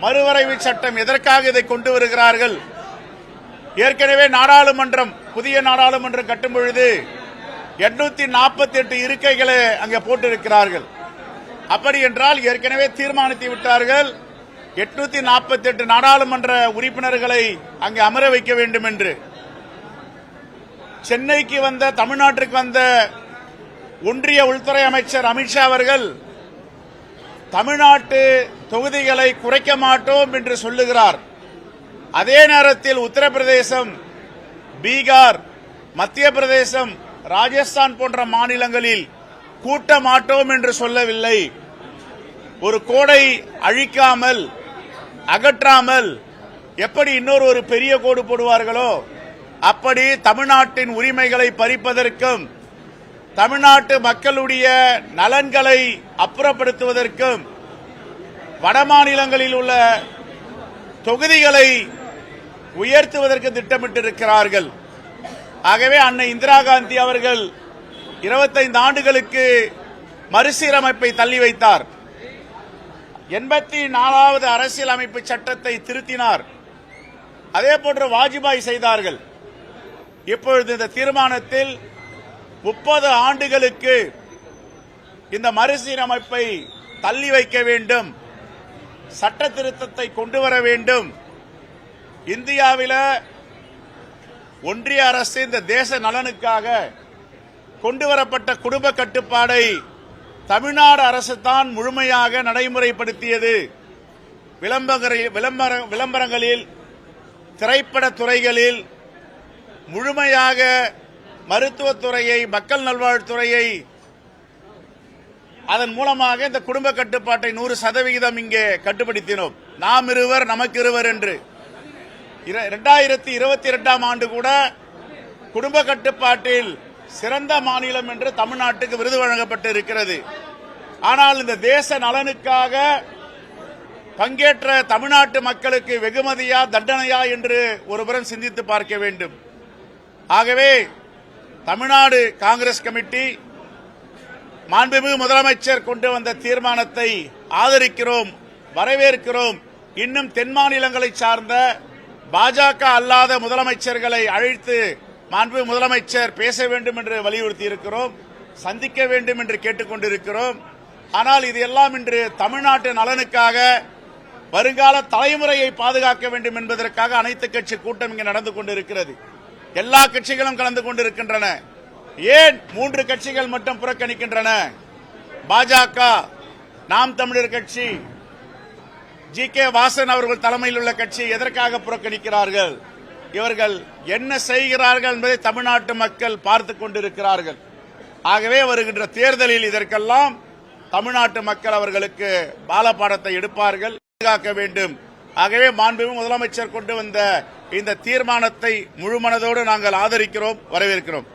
மறுவரைவு சட்டம் எதற்காக இதை கொண்டு வருகிறார்கள்? ஏற்கனவே நாடாளுமன்றம், புதிய நாடாளுமன்றம் கட்டும் பொழுது 848 இருக்கைகளை அங்கே போட்டிருக்கிறார்கள். அப்படி என்றால் ஏற்கனவே தீர்மானித்து விட்டார்கள் 848 நாடாளுமன்ற உறுப்பினர்களை அங்கே அமர வைக்க வேண்டும் என்று. சென்னைக்கு வந்த, தமிழ்நாட்டிற்கு வந்த ஒன்றிய உள்துறை அமைச்சர் அமித்ஷா அவர்கள் தமிழ்நாட்டு தொகுதிகளை குறைக்க மாட்டோம் என்று சொல்லுகிறார். அதே நேரத்தில் உத்தரப்பிரதேசம், பீகார், மத்திய பிரதேசம், ராஜஸ்தான் போன்ற மாநிலங்களில் கூட்ட மாட்டோம் என்று சொல்லவில்லை. ஒரு கோடை அழிக்காமல், அகற்றாமல் எப்படி இன்னொரு பெரிய கோடு போடுவார்களோ அப்படி தமிழ்நாட்டின் உரிமைகளை பறிப்பதற்கும், தமிழ்நாட்டு மக்களுடைய நலன்களை அப்புறப்படுத்துவதற்கும், வடமாநிலங்களில் உள்ள தொகுதிகளை உயர்த்துவதற்கு திட்டமிட்டிருக்கிறார்கள். ஆகவே அன்னை இந்திரா காந்தி அவர்கள் 25 ஆண்டுகளுக்கு மறுசீரமைப்பை தள்ளி வைத்தார். 84வது அரசியல் அமைப்பு சட்டத்தை திருத்தினார். அதே போன்று வாஜ்பாய் செய்தார்கள். இப்பொழுது இந்த தீர்மானத்தில் 30 ஆண்டுகளுக்கு இந்த மறுசீரமைப்பை தள்ளி வைக்க வேண்டும், சட்ட திருத்தத்தை கொண்டு வர வேண்டும். இந்தியாவில் ஒன்றிய அரசு இந்த தேச நலனுக்காக கொண்டுவரப்பட்ட குடும்ப கட்டுப்பாடை தமிழ்நாடு அரசு தான் முழுமையாக நடைமுறைப்படுத்தியது. விளம்பரங்களில், திரைப்பட துறைகளில் முழுமையாக மருத்துவத்துறையை, மக்கள் நல்வாழ்வுத்துறையை, அதன் மூலமாக இந்த குடும்ப கட்டுப்பாட்டை 100% இங்கே கட்டுப்படுத்தினோம். நாம் இருவர் நமக்கு இருவர் என்று. 2022ஆம் ஆண்டு கூட குடும்ப கட்டுப்பாட்டில் சிறந்த மாநிலம் என்று தமிழ்நாட்டுக்கு விருது வழங்கப்பட்டு இருக்கிறது. ஆனால் இந்த தேச நலனுக்காக பங்கேற்ற தமிழ்நாட்டு மக்களுக்கு வெகுமதியா, தண்டனையா என்று ஒருபுறம் சிந்தித்து பார்க்க வேண்டும். ஆகவே தமிழ்நாடு காங்கிரஸ் கமிட்டி மாண்புமிகு முதலமைச்சர் கொண்டு வந்த தீர்மானத்தை ஆதரிக்கிறோம், வரவேற்கிறோம். இன்னும் தென் மாநிலங்களை சார்ந்த பாஜக அல்லாத முதலமைச்சர்களை அழைத்து மாண்புமிகு முதலமைச்சர் பேச வேண்டும் என்று வலியுறுத்தி இருக்கிறோம், சந்திக்க வேண்டும் என்று கேட்டுக் கொண்டிருக்கிறோம். ஆனால் இது எல்லாம் இன்று தமிழ்நாட்டு நலனுக்காக, வருங்கால தலைமுறையை பாதுகாக்க வேண்டும் என்பதற்காக அனைத்து கட்சி கூட்டம் இங்கு நடந்து கொண்டிருக்கிறது. எல்லா கட்சிகளும் கலந்து கொண்டிருக்கின்றன. ஏன் 3 கட்சிகள் மட்டும் புறக்கணிக்கின்றன? பாஜக, நாம் தமிழர் கட்சி, ஜி.கே. வாசன் அவர்கள் தலைமையில் உள்ள கட்சி எதற்காக புறக்கணிக்கிறார்கள்? இவர்கள் என்ன செய்கிறார்கள் என்பதை தமிழ்நாட்டு மக்கள் பார்த்துக் கொண்டிருக்கிறார்கள். ஆகவே வருகின்ற தேர்தலில் இதற்கெல்லாம் தமிழ்நாட்டு மக்கள் அவர்களுக்கு பாலபாடத்தை எடுப்பார்கள், பாதுகாக்க வேண்டும். ஆகவே மாண்புமிகு முதலமைச்சர் கொண்டு வந்த இந்த தீர்மானத்தை முழுமனதோடு நாங்கள் ஆதரிக்கிறோம், வரவேற்கிறோம்.